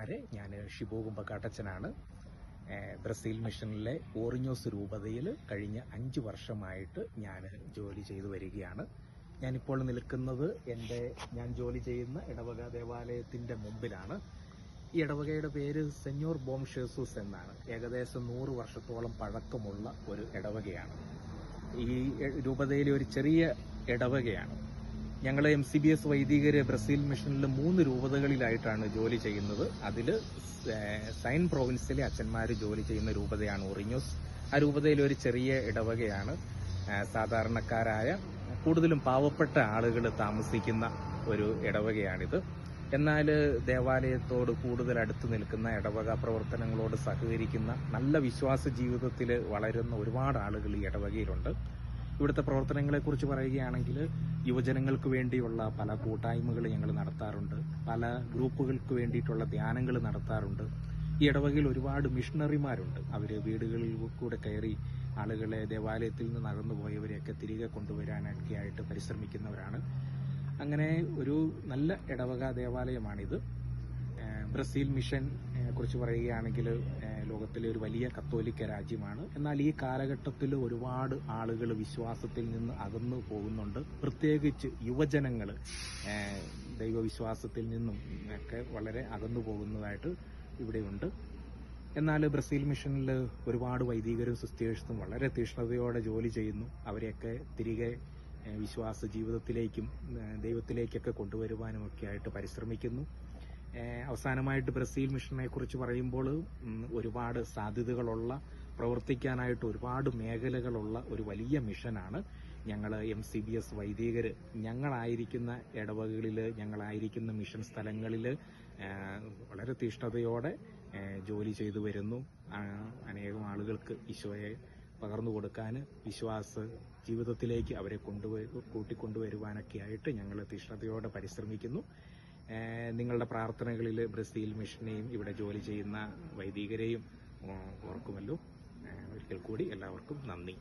സഹോദരന്മാരെ, ഞാൻ ഷിബു കുമ്പക്കാട്ടച്ചനാണ്. ബ്രസീൽ മിഷനിലെ ഓറിഞ്ഞോസ് രൂപതയിൽ കഴിഞ്ഞ 5 വർഷമായിട്ട് ഞാൻ ജോലി ചെയ്തു വരികയാണ്. ഞാനിപ്പോൾ നിൽക്കുന്നത് ഞാൻ ജോലി ചെയ്യുന്ന ഇടവക ദേവാലയത്തിൻ്റെ മുമ്പിലാണ്. ഈ ഇടവകയുടെ പേര് സെഞ്ഞോർ ബോം ഷേസൂസ് എന്നാണ്. ഏകദേശം 100 വർഷത്തോളം പഴക്കമുള്ള ഒരു ഇടവകയാണ്. ഈ രൂപതയിലെ ഒരു ചെറിയ ഇടവകയാണ്. ഞങ്ങൾ MCBS വൈദികര് ബ്രസീൽ മിഷനിൽ 3 രൂപതകളിലായിട്ടാണ് ജോലി ചെയ്യുന്നത്. അതിൽ സൈൻ പ്രൊവിൻസിലെ അച്ഛന്മാർ ജോലി ചെയ്യുന്ന രൂപതയാണ് ഓറിഞ്ഞോസ്. ആ രൂപതയിൽ ഒരു ചെറിയ ഇടവകയാണ്. സാധാരണക്കാരായ കൂടുതലും പാവപ്പെട്ട ആളുകൾ താമസിക്കുന്ന ഒരു ഇടവകയാണിത്. എന്നാൽ ദേവാലയത്തോട് കൂടുതൽ അടുത്ത് നിൽക്കുന്ന, ഇടവക പ്രവർത്തനങ്ങളോട് സഹകരിക്കുന്ന, നല്ല വിശ്വാസ ജീവിതത്തിൽ വളരുന്ന ഒരുപാട് ആളുകൾ ഈ ഇടവകയിലുണ്ട്. ഇവിടുത്തെ പ്രവർത്തനങ്ങളെക്കുറിച്ച് പറയുകയാണെങ്കിൽ യുവജനങ്ങൾക്ക് വേണ്ടിയുള്ള പല കൂട്ടായ്മകൾ ഞങ്ങൾ നടത്താറുണ്ട്. പല ഗ്രൂപ്പുകൾക്ക് വേണ്ടിയിട്ടുള്ള ധ്യാനങ്ങൾ നടത്താറുണ്ട്. ഈ ഇടവകയിൽ ഒരുപാട് മിഷണറിമാരുണ്ട്. അവർ വീടുകളിൽ കൂടെ കയറി ആളുകളെ ദേവാലയത്തിൽ നിന്ന് അകന്നു പോയവരെയൊക്കെ തിരികെ കൊണ്ടുവരാനൊക്കെ ആയിട്ട് പരിശ്രമിക്കുന്നവരാണ്. അങ്ങനെ ഒരു നല്ല ഇടവക ദേവാലയമാണിത്. ബ്രസീൽ മിഷൻ കുറിച്ച് പറയുകയാണെങ്കിൽ ലോകത്തിലെ ഒരു വലിയ കത്തോലിക്ക രാജ്യമാണ്. എന്നാൽ ഈ കാലഘട്ടത്തിൽ ഒരുപാട് ആളുകൾ വിശ്വാസത്തിൽ നിന്ന് അകന്നു പോകുന്നുണ്ട്. പ്രത്യേകിച്ച് യുവജനങ്ങൾ ദൈവവിശ്വാസത്തിൽ നിന്നും ഒക്കെ വളരെ അകന്നു പോകുന്നതായിട്ട് ഇവിടെയുണ്ട്. എന്നാൽ ബ്രസീൽ മിഷനിൽ ഒരുപാട് വൈദികരും സിസ്റ്റേഴ്സും വളരെ തീഷ്ണതയോടെ ജോലി ചെയ്യുന്നു. അവരെയൊക്കെ തിരികെ വിശ്വാസ ജീവിതത്തിലേക്കും ദൈവത്തിലേക്കൊക്കെ കൊണ്ടുവരുവാനുമൊക്കെ ആയിട്ട് പരിശ്രമിക്കുന്നു. അവസാനമായിട്ട് ബ്രസീൽ മിഷനെ കുറിച്ച് പറയുമ്പോൾ ഒരുപാട് സാധ്യതകളുള്ള, പ്രവർത്തിക്കാനായിട്ട് ഒരുപാട് മേഖലകളുള്ള ഒരു വലിയ മിഷനാണ്. ഞങ്ങൾ MCBS വൈദികർ ഞങ്ങളായിരിക്കുന്ന ഇടവകകളിൽ, ഞങ്ങളായിരിക്കുന്ന മിഷൻ സ്ഥലങ്ങളിൽ വളരെ തീഷ്ണതയോടെ ജോലി ചെയ്തു വരുന്നു. അനേകം ആളുകൾക്ക് ഈശോയെ പകർന്നു കൊടുക്കാൻ, വിശ്വാസ ജീവിതത്തിലേക്ക് അവരെ കൂട്ടിക്കൊണ്ടുവരുവാനൊക്കെ ആയിട്ട് ഞങ്ങൾ തീഷ്ണതയോടെ പരിശ്രമിക്കുന്നു. നിങ്ങളുടെ പ്രാർത്ഥനകളിൽ ബ്രസീൽ മിഷനെയും ഇവിടെ ജോലി ചെയ്യുന്ന വൈദികരെയും ഓർക്കുമല്ലോ. ഒരിക്കൽ കൂടി എല്ലാവർക്കും നന്ദി.